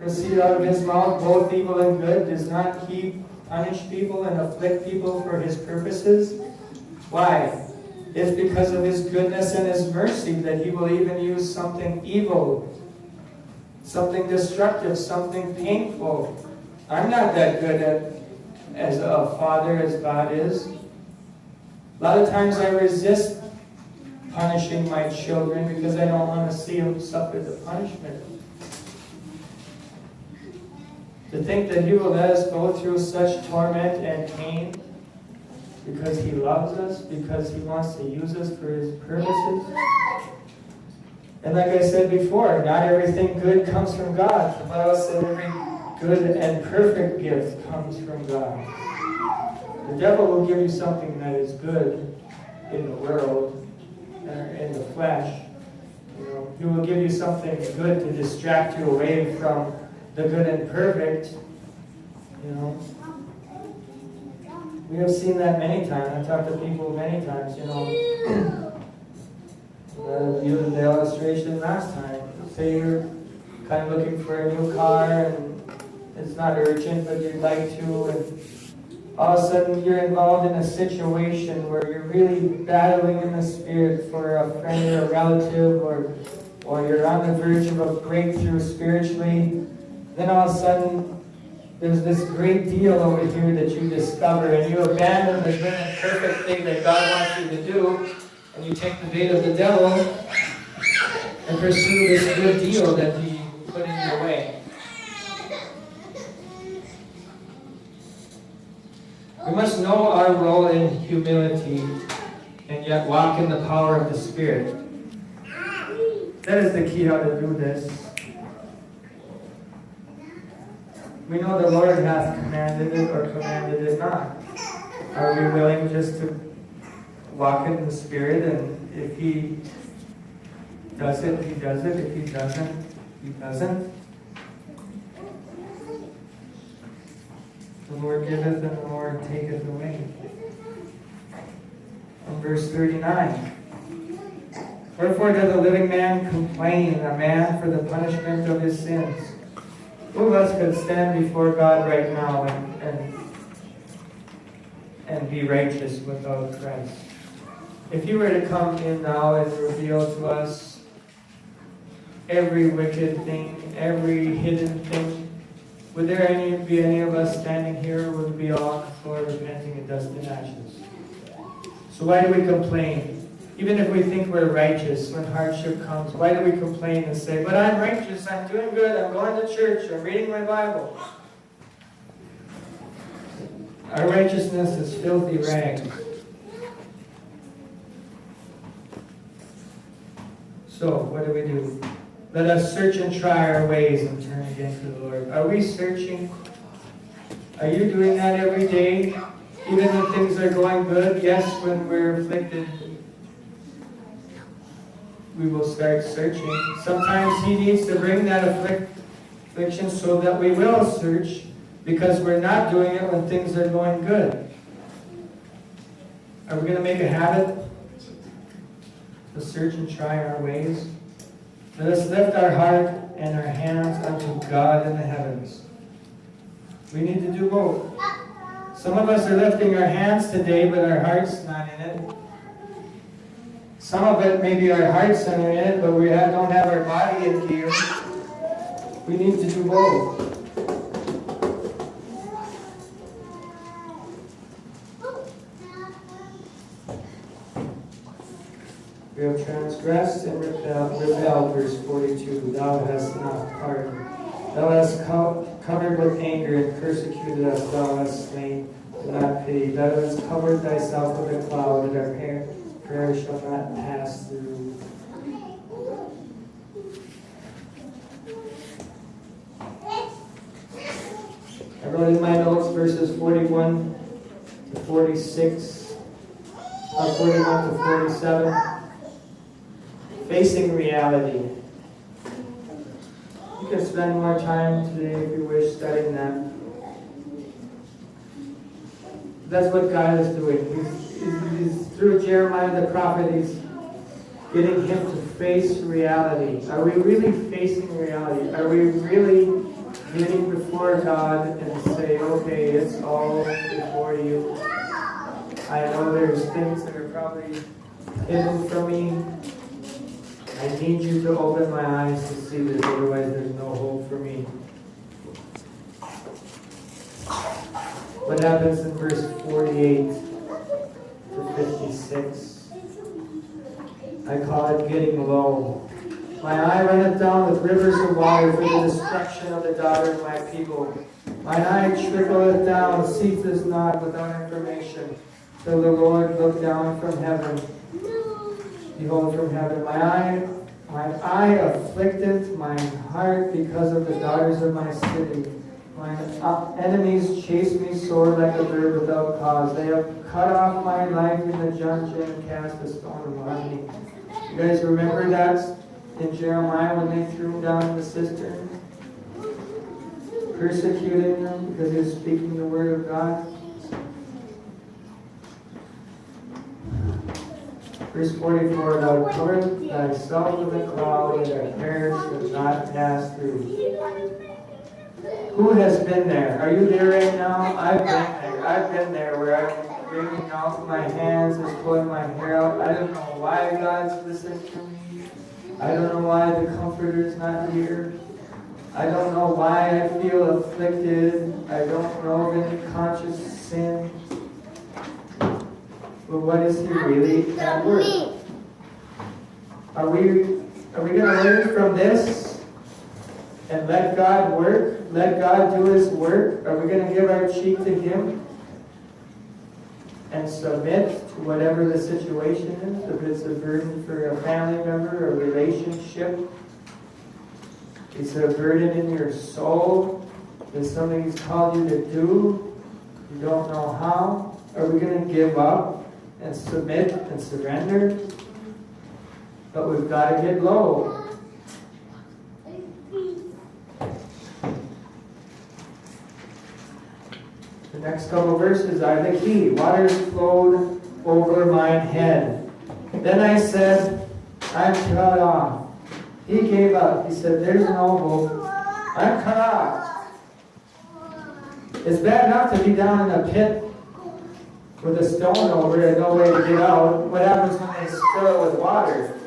proceed out of his mouth both evil and good? Does not he punish people and afflict people for his purposes? Why? It's because of his goodness and his mercy that he will even use something evil, something destructive, something painful. I'm not that good as a father as God is. A lot of times I resist punishing my children because I don't want to see them suffer the punishment. To think that he will let us go through such torment and pain because he loves us, because he wants to use us for his purposes. And like I said before, not everything good comes from God. The Bible said every good and perfect gift comes from God. The devil will give you something that is good in the world, in the flesh. He will give you something good to distract you away from the good and perfect. We have seen that many times. I've talked to people many times, using the illustration last time. Say you're kind of looking for a new car and it's not urgent, but you'd like to, and all of a sudden you're involved in a situation where you're really battling in the spirit for a friend or a relative, or you're on the verge of a breakthrough spiritually. Then all of a sudden there's this great deal over here that you discover, and you abandon the good and perfect thing that God wants you to do, and you take the bait of the devil and pursue this good deal that he put in your way. We must know our role in humility and yet walk in the power of the Spirit. That is the key how to do this. We know the Lord hath commanded it or commanded it not. Are we willing just to walk in the Spirit, and if he does it, he does it. If he doesn't, he doesn't. The Lord giveth and the Lord taketh away. From verse 39. Wherefore doth a living man complain, a man for the punishment of his sins? Who of us could stand before God right now and be righteous without Christ? If you were to come in now and reveal to us every wicked thing, every hidden thing, would there be any of us standing here, or would we be all on the floor repenting in dust and ashes? So why do we complain? Even if we think we're righteous, when hardship comes, why do we complain and say, but I'm righteous, I'm doing good, I'm going to church, I'm reading my Bible? Our righteousness is filthy rags. So, what do? Let us search and try our ways and turn again to the Lord. Are we searching? Are you doing that every day? Even when things are going good? Yes, when we're afflicted, we will start searching. Sometimes he needs to bring that affliction so that we will search, because we're not doing it when things are going good. Are we going to make a habit to search and try our ways? Let us lift our heart and our hands unto God in the heavens. We need to do both. Some of us are lifting our hands today, but our heart's not in it. Some of it, maybe our hearts are in it, but we don't have our body in gear. We need to do both. We have transgressed and rebelled, verse 42. Thou hast not pardoned. Thou hast covered with anger and persecuted us. Thou hast slain, and not pitied. Thou hast covered thyself with a cloud, and our prayer shall not pass through. I wrote in my notes verses 41 to 46, 41 to 47. Facing reality. You can spend more time today if you wish studying that. That's what God is doing. He's through Jeremiah the prophet, he's getting him to face reality. Are we really facing reality? Are we really getting before God and say, okay, it's all before you. I know there's things that are probably hidden from me. I need you to open my eyes to see this, otherwise there's no hope for me. What happens in verse 48 to 56? I call it getting low. My eye runneth down with rivers of water for the destruction of the daughter of my people. Mine eye trickleth down, ceaseth not without information, till the Lord look down from heaven. Behold from heaven, my eye afflicteth mine heart because of the daughters of my city. Mine enemies chase me sore like a bird without cause. They have cut off my life in the dungeon and cast a stone upon me. You guys remember that in Jeremiah when they threw him down in the cistern? Persecuting him because he was speaking the word of God. Verse 44, thou coverest thyself with a cloud, and thy hair shall not pass through. Who has been there? Are you there right now? I've been there. I've been there where I'm wringing out my hands and pulling my hair out. I don't know why God's listening to me. I don't know why the Comforter is not here. I don't know why I feel afflicted. I don't know of any conscious sin. But what is He really at work? Are we going to learn from this and let God work? Let God do His work? Are we going to give our cheek to Him and submit to whatever the situation is? If it's a burden for a family member, a relationship, is it a burden in your soul? Is something He's called you to do? You don't know how? Are we going to give up and submit and surrender? But we've got to get low. The next couple verses are the key. Waters flowed over mine head. Then I said, I'm cut off. He gave up. He said, there's no hope. I'm cut off. It's bad enough to be down in a pit with a stone over it and no way to get out. What happens when they fill it with water?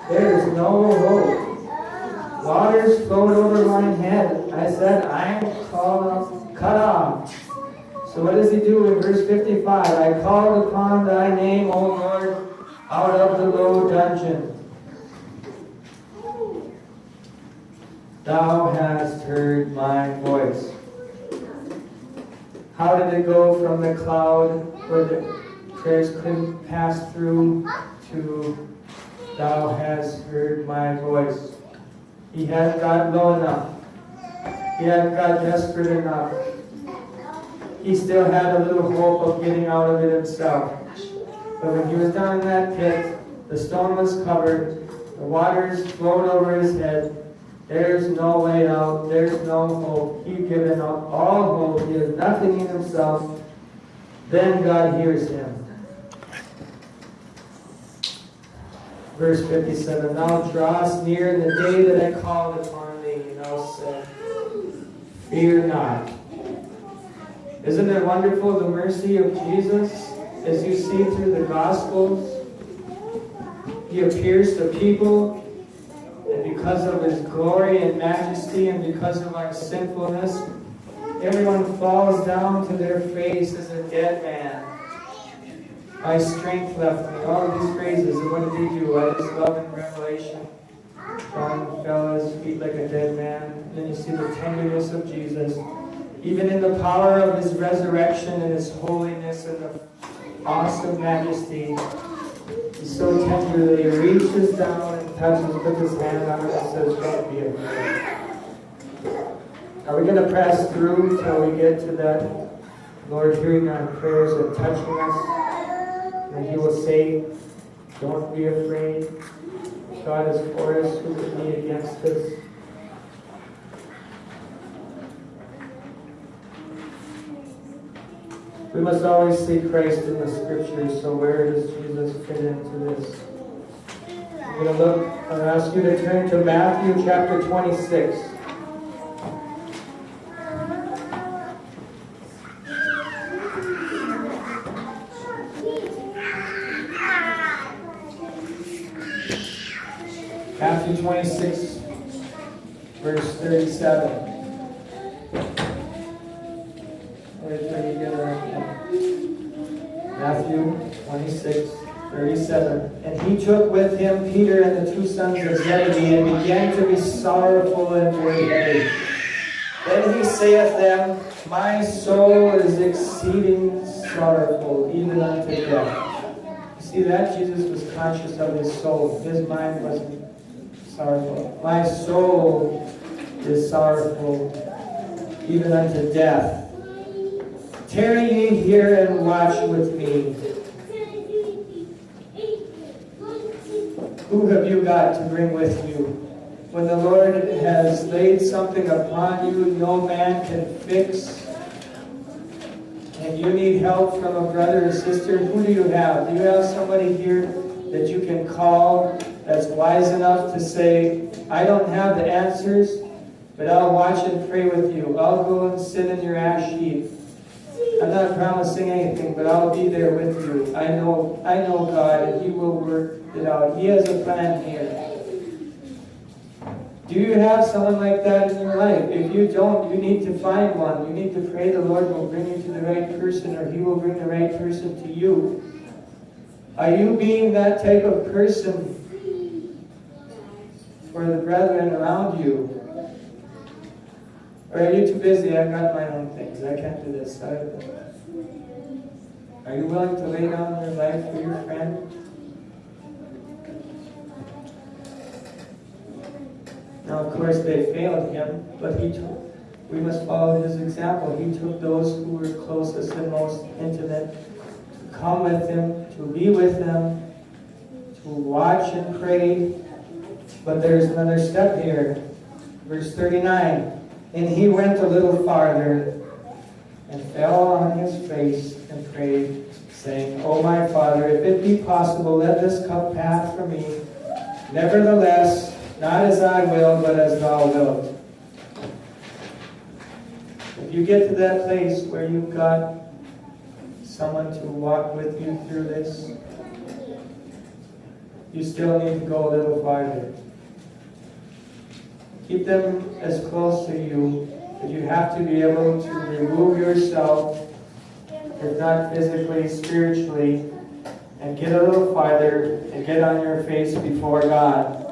There's no hope. Waters flowed over my head. I said, I'm cut off. So what does He do in verse 55? I called upon thy name, O Lord, out of the low dungeon. Thou hast heard my voice. How did it go from the cloud where the prayers couldn't pass through to thou hast heard my voice? He hadn't got low enough. He hadn't got desperate enough. He still had a little hope of getting out of it himself. But when he was down in that pit, the stone was covered, the waters flowed over his head. There's no way out. There's no hope. He'd given up all hope. He has nothing in himself. Then God hears him. Verse 57, thou drawest near in the day that I called upon thee, and thou said, fear not. Isn't it wonderful, the mercy of Jesus, as you see through the Gospels? He appears to people, and because of His glory and majesty and because of our sinfulness, everyone falls down to their face as a dead man. My strength left me. All of these phrases, and what did He do? I just love in Revelation. John fell at His feet like a dead man. And then you see the tenderness of Jesus. Even in the power of His resurrection and His holiness and the awesome majesty, He's so tender that He reaches down and touches, puts His hand on it and says, don't be afraid. Are we going to press through till we get to that Lord hearing our prayers and touching us? And He will say, don't be afraid. God is for us, who can be against us? We must always see Christ in the Scriptures, so where does Jesus fit into this? I'm going to look, I'll ask you to turn to Matthew chapter 26. 26, verse 37. Matthew 26, 37. And he took with him Peter and the two sons of Zebedee, and began to be sorrowful and very heavy. Then he saith them, My soul is exceeding sorrowful, even unto death. You see that? Jesus was conscious of his soul. His mind wasn't sorrowful. My soul is sorrowful, even unto death. Tarry ye here and watch with me. Who have you got to bring with you? When the Lord has laid something upon you no man can fix, and you need help from a brother or sister, who do you have? Do you have somebody here that you can call that's wise enough to say, I don't have the answers, but I'll watch and pray with you. I'll go and sit in your ash heap. I'm not promising anything, but I'll be there with you. I know God, and He will work it out. He has a plan here. Do you have someone like that in your life? If you don't, you need to find one. You need to pray the Lord will bring you to the right person, or He will bring the right person to you. Are you being that type of person for the brethren around you? Or are you too busy? I've got my own things. I can't do this. Are you willing to lay down your life for your friend? Now, of course, they failed him, but we must follow his example. He took those who were closest and most intimate to come with him, to be with them, to watch and pray. But there's another step here. Verse 39. And he went a little farther and fell on his face and prayed, saying, O my Father, if it be possible, let this cup pass from me. Nevertheless, not as I will, but as thou wilt. If you get to that place where you've got someone to walk with you through this, you still need to go a little farther. Keep them as close to you, but you have to be able to remove yourself, if not physically, spiritually, and get a little farther and get on your face before God.